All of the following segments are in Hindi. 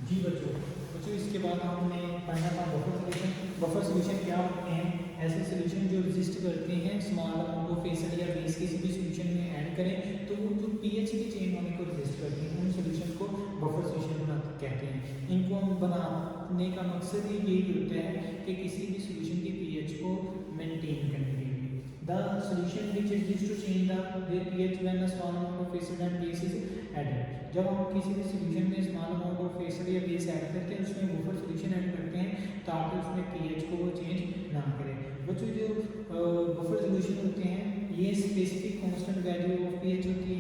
जी बच्चों इसके बाद हमने पढ़ना था बफर सोल्यूशन। बफर सोल्यूशन क्या होते हैं? ऐसे सोल्यूशन जो रेजिस्ट करते हैं स्मॉल अमाउंट ऑफ एसिड या बेस किसी भी सोल्यूशन में ऐड करें तो वो जो पीएच की चेन होने को रेजिस्ट करते हैं, उन सोल्यूशन को बफर सोल्यूशन कहते हैं। इनको हम बनाने का मकसद ही यही होता है कि किसी भी सोल्यूशन के पीएच को मेंटेन करने के लिए। The solution which is used to change the pH when a small amount of acid and base is added. जब हम किसी भी सोल्यूशन में स्मॉल अमाउंट ऑफ एसिड या बेस ऐड करते हैं, उसमें बफर सोल्यूशन ऐड करते हैं ताकि उसमें पीएच को वो चेंज ना करे। बच्चों जो बफर सोल्यूशन होते हैं ये specific constant value of pH होती है,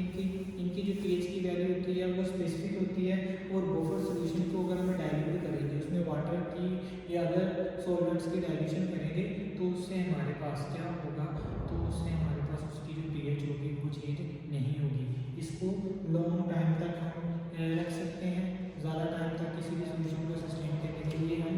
इनकी जो पीएच की वैल्यू होती है वो स्पेसिफिक होती है। और बफर सोल्यूशन को अगर हम डाइल्यूट करेंगे, उसमें वाटर की या अदर सॉल्वेंट्स की डाइल्यूशन करेंगे तो उससे हमारे पास क्या होगा, तो उससे हमारे पास उसकी जो पीएच होगी वो चेंज नहीं होगी। इसको लॉन्ग टाइम तक हम रख सकते हैं, ज़्यादा टाइम तक किसी भी सोल्यूशन को सस्टेन करने के लिए हम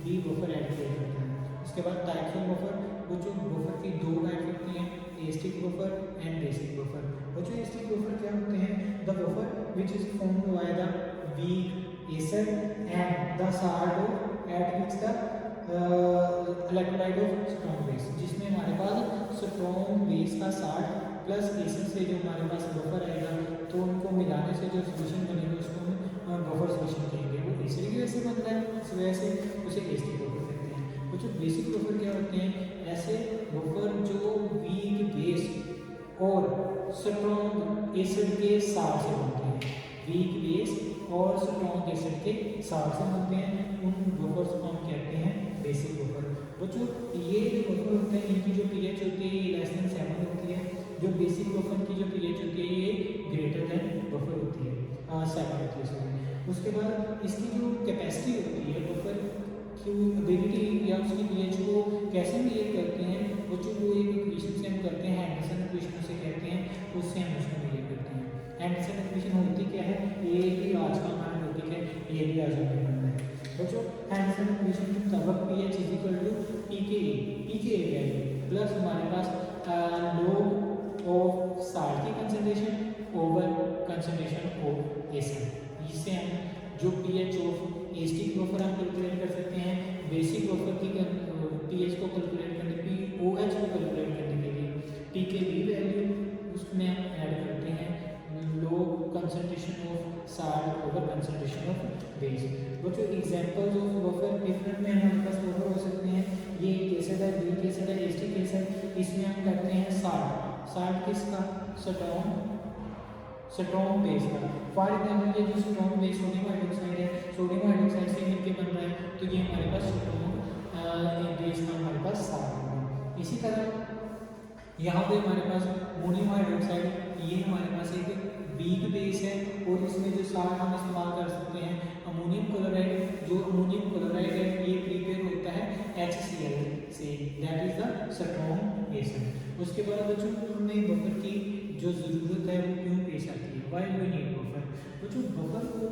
बी बफर ऐड कर सकते हैं। इसके बाद टाइप्स ऑफ बफर, वो जो बफर की दो टाइप होती हैं, asterisk buffer and basic buffer. वो जो एस्टिक बफर क्या होते हैं? The buffer which is formed by the weak acid and the salt eight which the electrolyte of strong base, जिसमें हमारे पास स्ट्रॉन्ग बेस का साल्ट प्लस एसिड से जो हमारे पास बफर आएगा तो उनको मिलाने से जो सोल्यूशन बनेगा उसको हम बफर सोल्यूशन कहेंगे। वो एसिड की वजह से बनता है, इस वजह से उसे एस्टिक बफर कहते हैं। तो जो बेसिक बफर क्या होते हैं? ऐसे बफर जो वीक बेस और स्ट्रॉन्ग एसिड के साथ से बनते हैं, वीक बेस और स्ट्रॉन्ग एसिड के साथ से बनते हैं, उन बफर्स को हम कहते हैं बेसिक बफर। बच्चों ये जो बफर होते हैं इनकी जो पीएच होती है ये लेस देन 7 होती है। जो बेसिक बफर की जो पीएच होती है ये ग्रेटर देन बफर होती है, 7 होती है सॉरी। उसके बाद इसकी जो कैपेसिटी होती है बफर की एबिलिटी या उसकी पीएच को कैसे मेजर करते हैं, बच्चों वो एक इक्वेशन से हम करते हैं, एंडरसन इक्वेशन से कहते हैं, उससे हम उसको मेजर करते हैं। एंडरसन इक्वेशन होती क्या है? ये भी आज का हमारा टॉपिक है, ये भी आज हमें पढ़ना है। बच्चों एंडरसन इक्वेशन के मुताबिक pH is equal to pKa value plus हमारे पास log ऑफ साल्ट की concentration over concentration of acid. इससे हम जो pH ऑफ एस्टिक बफर हम कैलकुलेट कर सकते हैं, बेसिक बफर की pH को कैलकुलेट करने की, OH को कैलकुलेट करने के लिए pKb वैल्यू उसमें हम ऐड करते हैं log concentration of salt over concentration of base. बच्चों एग्जांपल्स ऑफ बफर डिफरेंट में हमारे पास बफर हो सकते हैं। ये एक एसिड है, वीक एसिड है, एस्टिक एसिड। इसमें हम करते हैं साल्ट किसका? स्ट्रॉन्ग बेस का। फॉर एग्जांपल ये जो स्ट्रॉन्ग बेस सोडियम हाइड्रोक्साइड है, सोडियम हाइड्रोक्साइड से मिलकर बन रहा है तो ये हमारे पास स्ट्रॉन्ग बेस का हमारे पास साल्ट होगा। इसी तरह यहाँ पे हमारे पास अमोनियम हाइड्रोक्साइड, ये हमारे पास एक वीक बेस है और इसमें जो साल्ट हम इस्तेमाल कर सकते हैं अमोनियम क्लोराइड। जो अमोनियम क्लोराइड है ये प्रिपेयर होता है HCl से, that is the strong acid. उसके बाद बच्चों हमें बफर की जो ज़रूरत है वो क्यों पेश आती है, व्हाई वी नीड बफर। बच्चों बफर को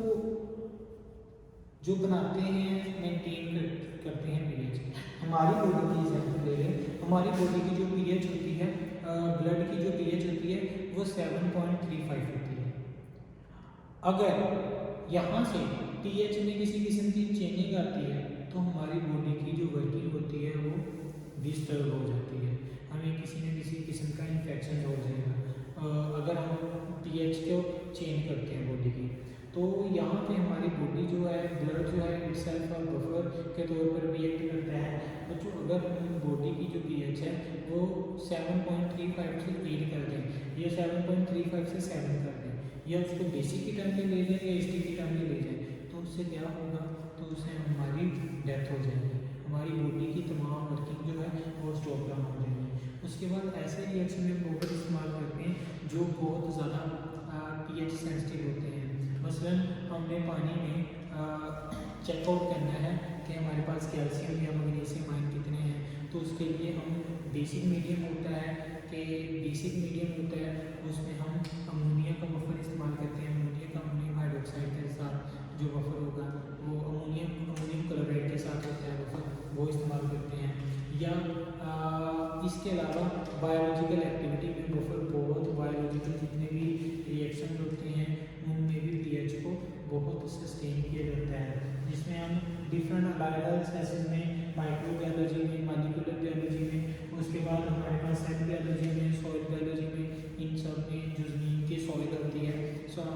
जो बनाते हैं मेंटेन करते हैं पीएच। हमारी बॉडी की एग्जांपल ले लें, हमारी बॉडी की जो पीएच होती है, ब्लड की जो पीएच होती है वो 7.35 होती है। अगर यहाँ से पीएच में किसी किस्म की चेंजिंग आती है तो हमारी बॉडी की जो वर्किंग होती है वो डिस्टर्ब हो जाती है, हमें किसी न किसी किस्म का इन्फेक्शन हो जाएगा अगर हम पीएच को चेंज करते हैं बॉडी की। तो यहाँ पे हमारी बॉडी जो है, ब्लड जो है इटसेल्फ और बफर के तौर पर रिएक्ट करता है। तो जो अगर बॉडी की जो पीएच है वो 7.35 से 8 कर दें या 7.35 से 7 कर दें या उसको बेसिक की टर्म में ले लें या एस्टिक की टर्म में ले जाएं तो उससे क्या होगा, तो उससे हमारी डेथ हो जाएगी, हमारी बॉडी की तमाम वर्किंग जो है वो स्टॉप डाउन हो जाएगी। उसके बाद ऐसे रिएक्शन में बफर इस्तेमाल करते हैं जो बहुत ज़्यादा पीएच सेंसिटिव होते हैं। मसलन हमने पानी में चेकआउट करना है कि हमारे पास कैल्शियम या मैग्नीशियम आयन कितने हैं, तो उसके लिए हम बेसिक मीडियम होता है उसमें हम अमोनिया का बफर इस्तेमाल करते हैं। अमोनिया का अमोनियम हाइड्रोक्साइड के साथ जो बफर होगा वो अमोनियम क्लोराइड के साथ होता है बफर, वो इस्तेमाल करते हैं। या इसके अलावा बायोलॉजिकल एक्टिविटी में बफर बहुत, बायोलॉजिकल जितने भी रिएक्शन होते हैं उनमें भी पीएच को बहुत सस्टेन किया जाता है। जिसमें हम डिफरेंट अलग सेल्स में माइक्रोबायोलॉजी में, मॉलिक्यूलर बायोलॉजी में, उसके बाद हमारे पास सेल बायोलॉजी में, सॉइल बायोलॉजी में, इन सब में जो ज़मीन की सॉइल होती है, सॉइल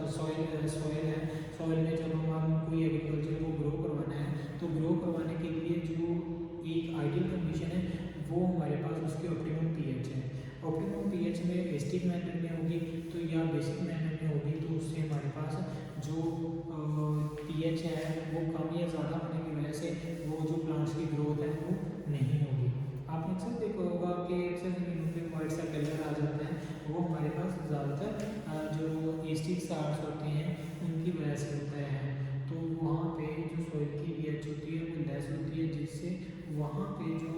है, सॉइल में जब हम कोई एग्रीकल्चर को ग्रो करवाना है तो ग्रो करवाने के लिए जो एक आइडियल कंडीशन है वो हमारे पास उसकी ऑप्टिमम पीएच है। ऑप्टिमम पीएच में एस्टिक मेथड में होगी तो या बेसिक मेथड में होगी तो उससे हमारे पास जो पीएच है वो कम या ज़्यादा होने की वजह से वो जो प्लांट्स की ग्रोथ है वो नहीं होगी। आपने अक्सर देखा होगा कि अक्सर ज़मीन पे वाइट सा कलर आ जाता है, वो हमारे पास ज़्यादातर जो एस्टिक सार्स होते हैं उनकी वजह से होता है। तो वहाँ पे जो सॉइल की पीएच होती है वो लेस होती है, जिससे वहाँ पे जो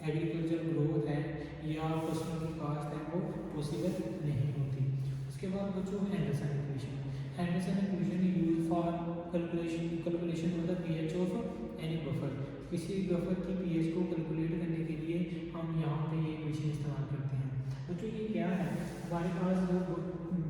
एग्रीकल्चर ग्रोथ है या फसलों की काश्त है वो पॉसिबल नहीं होती। उसके बाद बच्चों Henderson equation. Henderson equation use for calculation of the pH of any buffer. किसी बफर की पीएच को कैलकुलेट करने के लिए हम यहाँ पे ये इक्वेशन इस्तेमाल करते हैं। बच्चों ये क्या है, हमारे पास जो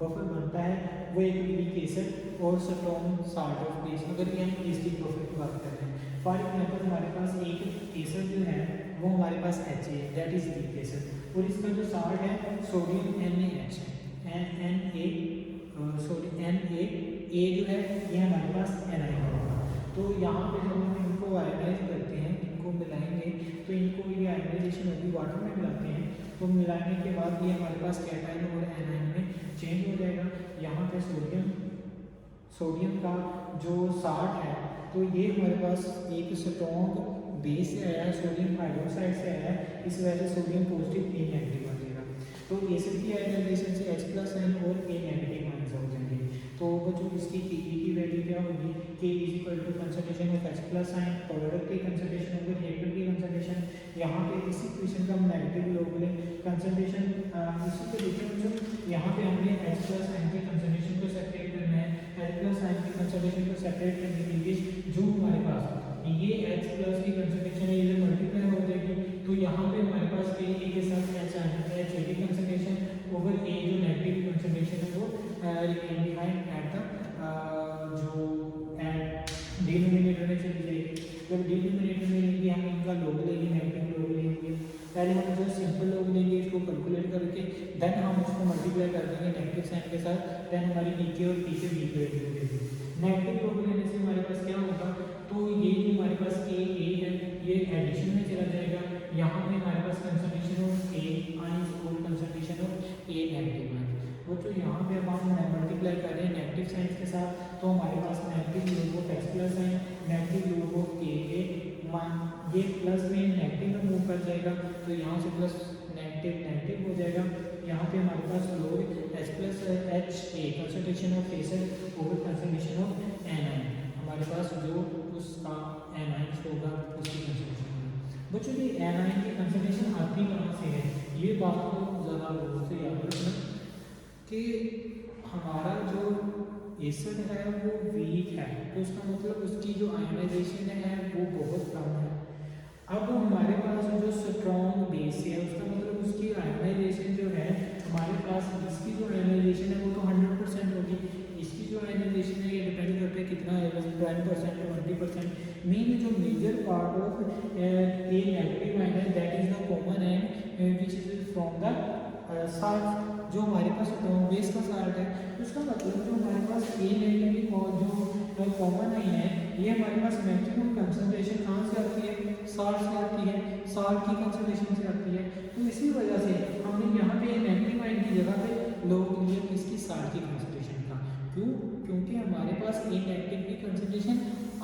बफर बनता है वो एक वीक एसिड और स्ट्रॉन्ग साल्ट ऑफ बेस, अगर ये हम एसिडिक बफर की बात कर रहे हैं। फॉर एग्जाम्पल हमारे पास एक एसिड जो है वो हमारे पास H A, that is weak acid, और इसका जो साल्ट है सोडियम NaH है, Na जो है ये हमारे पास एनाइन होगा। तो यहाँ पे जब हम इनको आयोनाइज करते हैं, इनको मिलाएंगे तो इनको ये आयोनाइजेशन होगी, वाटर में मिलाते हैं तो मिलाने के बाद ये हमारे पास कैटाइन और एनाइन में चेंज हो जाएगा। यहाँ पे सोडियम का जो साल्ट है तो ये हमारे पास एक स्ट्रॉन्ग बेस से आया है, सोडियम हाइड्रोक्साइड से आया है, इस वजह से सोडियम पॉजिटिव A नेगेटिव आ जाएगा। तो एसिड की आयोनाइजेशन से H+ आयन और A नेगेटिव आयन हो जाएंगे। तो बच्चों इसकी Ke की वैल्यू क्या होगी, K = concentration of H+ ion, product की कंसंट्रेशन ओवर रिएक्टर की कंसंट्रेशन। यहाँ पे इस इक्वेशन का हम नेगेटिव लोग लें कंसंट्रेशन, इसी के डिफरेंस यहाँ पे हमने H+ आयन की कंसंट्रेशन को सेपरेट करना है, H+ आयन की कंसंट्रेशन को सेपरेट करने के लिए जो हमारे पास ये H+ की कंसंट्रेशन है ये मल्टीप्लाई हो जाएगी, तो यहाँ पे हमारे पास K के साथ H A की कंसंट्रेशन ओवर A जो नेगेटिव कंसंट्रेशन है वो रिमेन बिहाइंड एट द जो डिनोमिनेटर में चली जाएगी। जब डिनोमिनेटर में लेंगे हम इनका लोग लेंगे, नेगेटिव लोग लेंगे, पहले हम जो सिंपल लोग लेंगे इसको कैलकुलेट करके देन हम उसको मल्टीप्लाई कर देंगे नेगेटिव साइन के साथ, देन हमारी नीचे और पीछे वीक वैल्यू होगी। नेगेटिव लोग लेने से हमारे पास क्या होगा, तो ये जो हमारे पास A है ये एडिशन में चला जाएगा, यहाँ पे हमारे पास कंसंट्रेशन ऑफ A आयंस और concentration of A negative ions. बच्चों यहाँ पे अब हम मल्टीप्लाई कर रहे हैं नेगेटिव साइंस के साथ, तो हमारे पास नेगेटिव लोग ऑफ H+ आयन, नेगेटिव लोग ऑफ Ka, ये प्लस में नेगेटिव में मूव कर जाएगा, तो यहाँ से प्लस नेगेटिव हो जाएगा। यहाँ पे हमारे पास लोग H+HA concentration of acid over concentration of anion, हमारे पास जो उसका एनाइन होगा उसकी कंसंट्रेशन होगा। बच्चों ये एनाइन की कंसंट्रेशन आती कहाँ से है, ये बात को ज़्यादा गौर से याद रखना कि हमारा जो एसिड है वो वीक है, तो उसका मतलब उसकी जो आयोनाइजेशन है वो बहुत कम है। अब हमारे पास जो स्ट्रॉन्ग बेस है उसका मतलब उसकी आयोनाइजेशन जो है हमारे पास, इसकी जो आयोनाइजेशन है वो तो 100% होगी, इसकी जो आयोनाइजेशन है ये डिपेंड करता है कितना है, 10% या 20%। मेन जो major part of A negative ion है that is the common ion which is from the salt, जो हमारे पास बेस का साल्ट है, उसका मतलब जो हमारे पास A नेगेटिव और जो कॉमन आयन है ये हमारे पास मैक्सिमम कंसंट्रेशन कहाँ से आती है, साल्ट से आती है, साल्ट की कंसंट्रेशन से आती है। तो इसी वजह से हमने यहाँ पे नेगेटिव आयन की जगह पे लोग लिए इसकी साल्ट की कंसंट्रेशन का, क्यों, क्योंकि हमारे पास A नेगेटिव की कंसंट्रेशन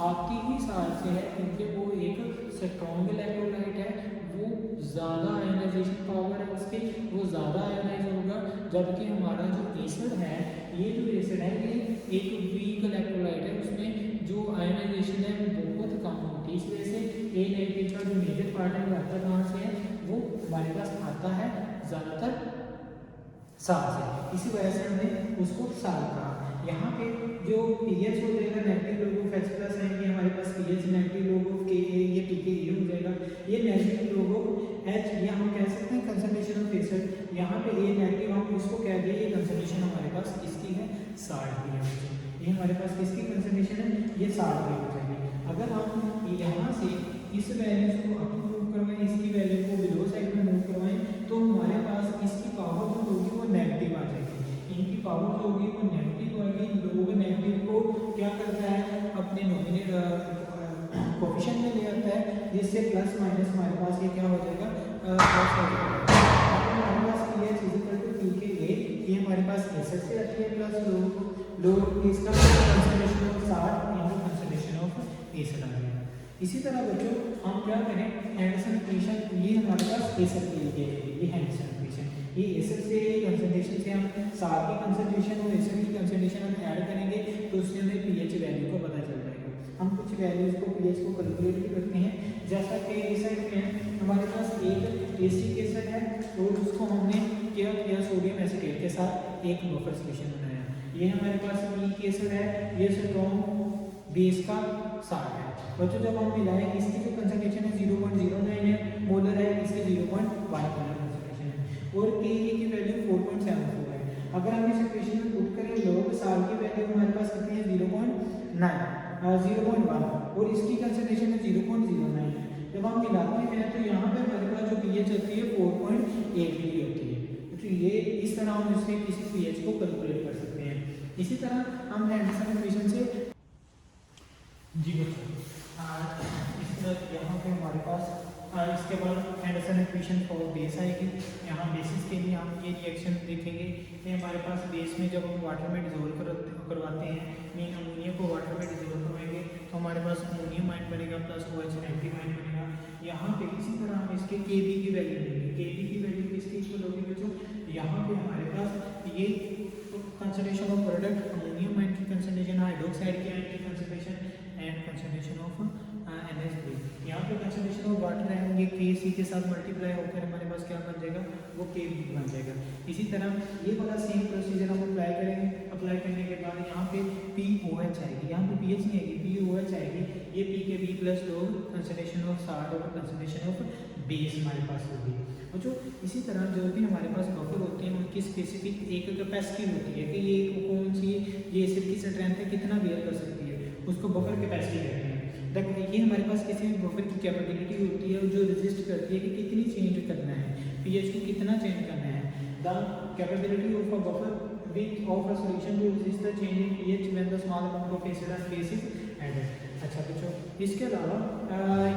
आती ही साल्ट से है, क्योंकि वो एक स्ट्रॉन्ग इलेक्ट्रोलाइट है, वो ज़्यादा आयोनाइजेशन पावर है उसकी, वो ज़्यादा आयोनाइज होगा, जबकि हमारा जो एसिड है ये जो एसिड है ये एक वीक इलेक्ट्रोलाइट है, उसमें जो आयोनाइजेशन है वो बहुत कम होती है। इस वजह से A नेगेटिव का जो मेजर पार्ट है वो आता कहाँ से है, वो हमारे पास आता है ज़्यादातर साल से, इसी वजह से हमने उसको साल कहा। यहाँ पे जो पीएच हो जाएगा नेगेटिव लोगों ऑफ H+ है, ये हमारे पास पीएच नेगेटिव लोगों ऑफ Ka, ये pKa हो जाएगा, ये नेगेटिव लोगों H, ये हम कह सकते हैं कंसंट्रेशन ऑफ एसिड, यहाँ पे A नेगेटिव हम इसको कह दिए, ये कंसंट्रेशन हमारे पास इसकी है 60 की है, ये हमारे पास किसकी कंसंट्रेशन है, ये 60 की हो जाएगी। अगर हम यहाँ से इस वैल्यूज को अप मूव करवाएं, इसकी वैल्यू को बिलो साइड में मूव करवाएं, तो हमारे पास इसकी पावर जो होगी वो नेगेटिव आ जाएगी, इनकी पावर जो होगी वो नेगेटिव आएगी। लोग नेगेटिव को क्या करता है, अपने नॉमिनेटर कोफिशिएंट में ले आता है, जिससे प्लस माइनस हमारे पास ये क्या हो जाएगा, प्लस हो जाएगा। हमारे पास ये चीज़ क्योंकि ये हमारे पास एसएस से आती है प्लस लोग इसका concentration of 60 into concentration of SL आ गया। इसी तरह बच्चों हम क्या करें, हेंडरसन इक्वेशन, ये हमारे पास एसएल के लिए ये हेंडरसन इक्वेशन, ये एसएल से कंसंट्रेशन से हम 60 की कंसंट्रेशन और एसएल की कंसंट्रेशन हम ऐड करेंगे, तो उससे हमें पीएच वैल्यू को पता चल जाएगा। हम कुछ वैल्यूज को पीएच को कैलकुलेट भी करते हैं, जैसा कि इस साइड में हमारे पास एक एसिटिक एसिड है और उसको हमने क्या किया, सोडियम एसीटेट के साथ एक बफर सॉल्यूशन बनाया। ये हमारे पास वीक एसिड है, ये स्ट्रॉन्ग बेस का साथ है। बच्चों जब हम मिलाएं, इसकी जो कंसंट्रेशन है 0.09 है मोलर है, इसकी 0.1 मोलर कंसंट्रेशन है और के की वैल्यू 4.74 है। अगर हम इस इक्वेशन में पुट करें लोग साल की वैल्यू हमारे पास कितनी है, 0.1 और इसकी कंसंट्रेशन है 0.09 है। जब हम मिलाते हैं तो यहाँ पे हमारे पास जो पीएच होती है 4.8 डिग्री होती है। तो ये इस तरह हम इससे किसी पीएच को कैलकुलेट कर सकते हैं। इसी तरह हम हेंडरसन इक्वेशन से जी बच्चों इस तरह यहाँ पे हमारे पास इसके बाद हेंडरसन इक्वेशन फॉर बेस आएगी। यहाँ बेसिस के लिए हम ये रिएक्शन देखेंगे कि हमारे पास बेस में जब हम वाटर में डिजोल्व करवाते हैं, मीन अमोनिया को वाटर में डिजोल्व करवाएंगे तो हमारे पास अमोनियम आयन बनेगा प्लस OH नेगेटिव आयन बनेगा। यहाँ पे इसी तरह हम इसके Kb की वैल्यू लेंगे, Kb की वैल्यू किसकी इक्वल होगी बच्चों, यहाँ पे हमारे पास ये concentration of product ammonium ion की कंसंट्रेशन, हाइड्रोक्साइड की आयन की concentration and concentration of NH3। यहाँ पे कंसंट्रेशन ऑफ वाटर है, ये Kc के साथ मल्टीप्लाई होकर हमारे पास क्या बन जाएगा, वो Kb बन जाएगा। इसी तरह ये वाला सेम प्रोसीजर हम अप्लाई करेंगे। अप्लाई करने के बाद यहाँ पे POH आएगी, यहाँ पे pH नहीं आएगी, POH आएगी। ये Pkb प्लस लोग कंसंट्रेशन ऑफ साल्ट और कंसंट्रेशन ऑफ बेस हमारे पास होगी। और जो इसी तरह जो भी हमारे पास बफर होते हैं उनकी स्पेसिफिक एक कैपेसिटी होती है कि ये कौन सी ये एसिड की स्ट्रेंथ है, कितना बेयर कर सकती है, उसको बफर कैपेसिटी कहते हैं। ये हमारे पास किसी भी बफर की कैपेबिलिटी होती है जो रेजिस्ट करती है कि कितनी चेंज करना है, पीएच को कितना चेंज करना है। The capability of a buffer with of a solution to resist the change in pH when the small amount of acid and base is added. अच्छा बच्चों इसके अलावा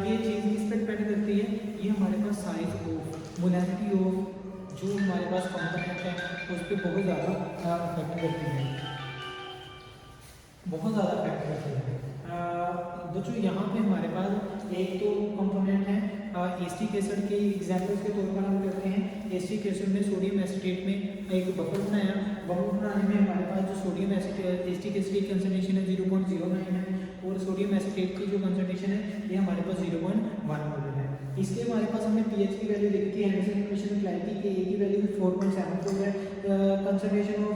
ये चीज़ किस पर डिपेंड करती है, ये हमारे पास साइज ऑफ मोलैरिटी ऑफ जो हमारे पास कंपोनेंट है उस पर बहुत ज़्यादा अफेक्ट करती है, बहुत ज़्यादा अफेक्ट करती है। बच्चों यहाँ पे हमारे पास एक तो कंपोनेंट है एसिटिक एसिड के एग्जांपल्स के तौर पर हम करते हैं। एसिटिक एसिड में सोडियम एसीटेट में एक बफर बनाया, बफर बनाने में हमारे पास जो सोडियम एसिटिक एसिड की कंसंट्रेशन है 0.09 है और सोडियम एसीटेट की जो कंसंट्रेशन है ये हमारे पास 0.1 मोलर है। इसके हमारे पास हमने पीएच की वैल्यू देखी थी, हेंडरसन इक्वेशन में अप्लाई की कि ए की वैल्यू 4.74 है, कंसंट्रेशन ऑफ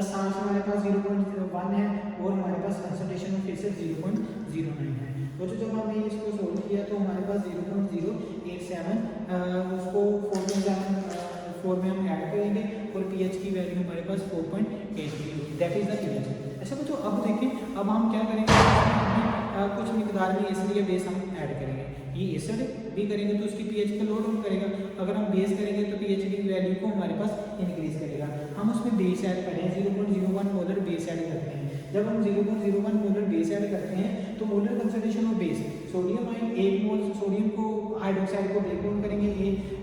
सांस हमारे पास 0.1 है और हमारे पास कंसंट्रेशन ऑफ एसिड 0.09 है। तो जब हमने इसको सोल्व किया तो हमारे पास 0.087 उसको 4.74 में हम ऐड करेंगे और पीएच की वैल्यू हमारे पास 4.83 होगी, दैट इज द पीएच। अच्छा बच्चों अब देखें, अब हम क्या करेंगे, कुछ मिकदार में एसिड या बेस हम ऐड करेंगे। ये एसिड भी करेंगे तो उसकी पीएच को लो डाउन करेगा, अगर हम बेस करेंगे तो पीएच की वैल्यू को हमारे पास इंक्रीज करेगा। हम उसमें बेस ऐड करें, 0.01 मोलर बेस ऐड करते हैं। जब हम 0.01 मोलर बेस ऐड करते हैं तो molar concentration of base sodium ion 1 mole sodium को हाइड्रोक्साइड को ब्रेक डाउन करेंगे,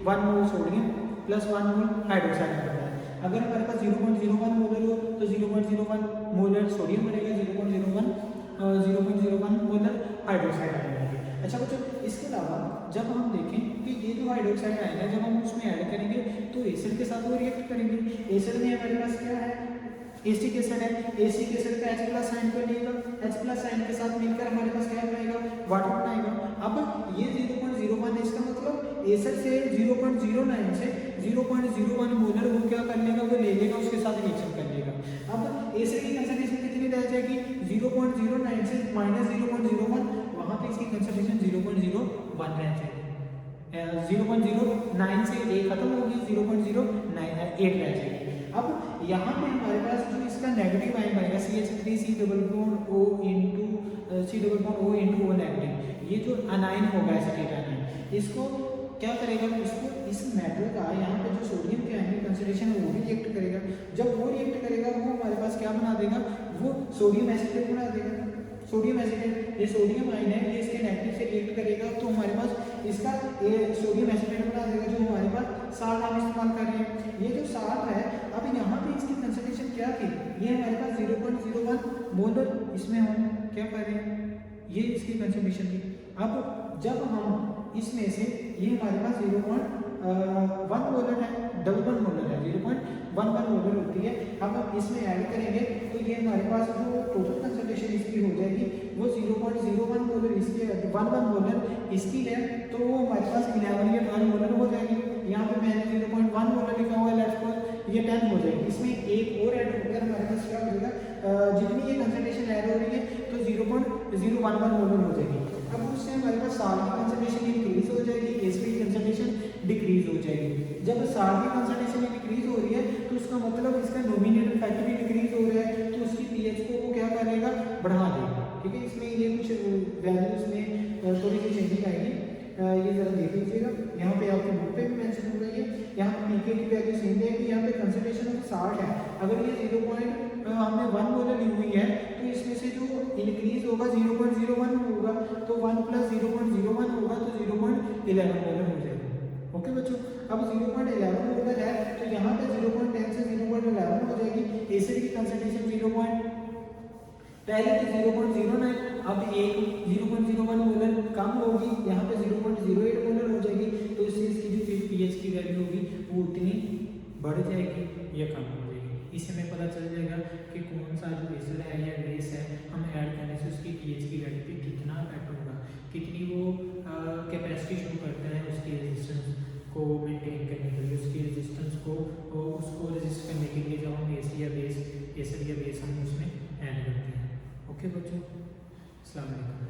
1 मोल सोडियम प्लस 1 मोल हाइड्रोक्साइड बनता है। अगर हमारे पास 0.01 मोलर हो तो 0.01 मोलर सोडियम बनेगा, 0.01 मोलर हाइड्रोक्साइड आयन बनेगा। अच्छा बच्चों इसके अलावा जब हम देखें कि ये जो हाइड्रोक्साइड आयन है जब हम उसमें ऐड करेंगे तो एसिड के साथ वो रिएक्ट करेंगे। एसिड में हमारे पास क्या है, एसिटिक एसिड है, एसिटिक एसिड का H+ आयन को लेगा, H+ आयन के साथ मिलकर हमारे पास क्या बनाएगा, वाटर बनाएगा। अब ये 0.01 इसका मतलब एसिड से 0.09 से 0.01 मोलर वो क्या कर लेगा, वो ले लेगा, उसके साथ रिएक्शन कर लेगा। अब एसिड की कंसंट्रेशन कितनी रह जाएगी, 0.09 से -0.01, वहाँ पे इसकी कंसंट्रेशन 0.01 रह जाएगी। 0.09 से ए खत्म होगी, 0.098 रह जाएगी। अब यहाँ पे हमारे पास जो इसका नेगेटिव आयन बनेगा CH3 C double bond O into O negative ये जो अनाइन होगा एसिटेट अनाइन, इसको क्या करेगा, इसको इस मेटल का यहाँ पे जो सोडियम के आयनिक कंसंट्रेशन है वो भी रिएक्ट करेगा। जब वो रिएक्ट करेगा वो हमारे पास क्या बना देगा, वो सोडियम एसिटेट बना देगा। सोडियम एसिटेट, ये सोडियम आयन है, ये इसके नेगेटिव से रिएक्ट करेगा तो हमारे पास इसका सोडियम एसिटेट बना देगा, जो हमारे पास साल्ट हम इस्तेमाल कर रहे हैं। ये जो साल्ट है, अब यहाँ पे इसकी कंसंट्रेशन क्या थी, ये हमारे पास 0.01 मोलर इसमें हम क्या कर रहे हैं, ये इसकी कंसंट्रेशन थी। अब जब हम इसमें से ये हमारे पास 0.1 मोलर है, डबल वन मोलर है, 0.11 मोलर होती है। अब हम इसमें ऐड करेंगे तो ये हमारे पास जो टोटल कंसंट्रेशन इसकी हो जाएगी वो 0.01 मोलर इसकी, 11 मोलर इसकी है, तो वो हमारे पास 11 या 12 मोलर हो जाएगी। यहाँ पे मैंने 0.1 मोलर लिखा हुआ है लेफ्ट पर, ये 10 हो जाएगी। इसमें एक और ऐड होकर हमारे पास क्या हो जाएगा, जितनी ये कंसंट्रेशन ऐड हो रही है तो 0.011 मोलर हो जाएगी। अब उससे हमारे पास साल्ट की कंसंट्रेशन इंक्रीज हो जाएगी, एसिड की कंसंट्रेशन डिक्रीज हो जाएगी। जब साल्ट की कंसंट्रेशन डिक्रीज हो रही है तो उसका मतलब इसका नॉमिनेटर फैक्टर भी डिक्रीज हो रहा है, तो उसकी पीएच को वो क्या करेगा, बढ़ा देगा। ठीक है, इसमें ये कुछ वैल्यूज में थोड़ी सी चेंजिंग आएगी, ये जरा देख लीजिएगा। यहाँ पे आपके बुक पे भी मेंशन हो रही है, यहाँ पे पीके की वैल्यू सेम है कि यहाँ पे कंसंट्रेशन ऑफ साल्ट है, अगर ये 0.1 मोलर ली हुई है तो इसमें से जो इंक्रीज होगा 0.01 होगा, तो 1 प्लस 0.01 होगा तो 0.11 मोलर हो जाएगा। ओके बच्चों, अब 0.11 मोलर है तो यहाँ पे 0.10 से 0.11 हो जाएगी। एसिड की कंसंट्रेशन पहले थी 0.09, अब एक 0.01 मोलर कम होगी, यहाँ पे 0.08 मोलर हो जाएगी, तो इससे इसकी जो पीएच की वैल्यू होगी वो उतनी बढ़ जाएगी या कम हो जाएगी। इससे हमें पता चल जाएगा कि कौन सा जो एसिड है या बेस है हम ऐड करने से उसकी पीएच की वैल्यू पे कितना इफेक्ट होगा, कितनी वो कैपेसिटी शो करता है उसकी रेजिस्टेंस को मेंटेन करने के लिए, उसकी रेजिस्टेंस को उसको रेजिस्ट करने के लिए जब हम एसिड या बेस हम उसमें ऐड करते हैं। ओके बच्चों, अस्सलाम वालेकुम।